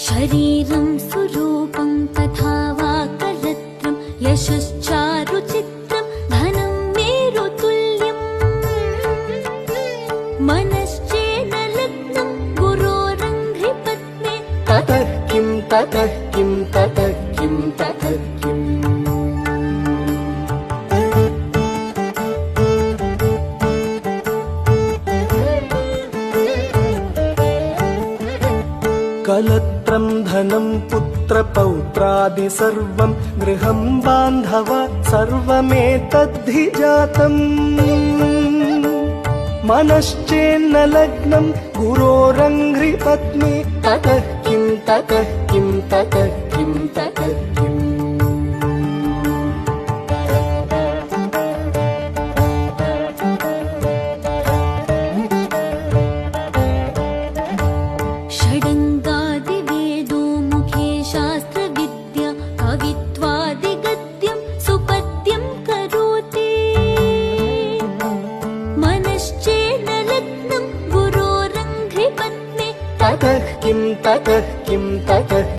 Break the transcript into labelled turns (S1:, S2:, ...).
S1: शरीरं सुरूपं तथा वा कलत्रं यशश्चारुचित्रं धनं मेरुतुल्यम् मनश्चेन लग्नं गुरोरङ्घ्रिपद्मे
S2: ततः किं ततः किं ततः किं ततः किम् कलत्रं धनं पुत्रपौत्रादि सर्वं गृहं बान्धव सर्वमेतद्धि जातम् मनश्चेन्न लग्नं गुरोरङ्घ्रिपद्मे ततः किं ततः किं ततः किं ततः किम्
S1: षडङ्गादिवेदो मुखे शास्त्रविद्या कवित्वादिगद्यं सुपद्यं करोति मनश्चेन लग्नं गुरोरङ्घ्रिपद्मे
S2: ततः किं ततः किं ततः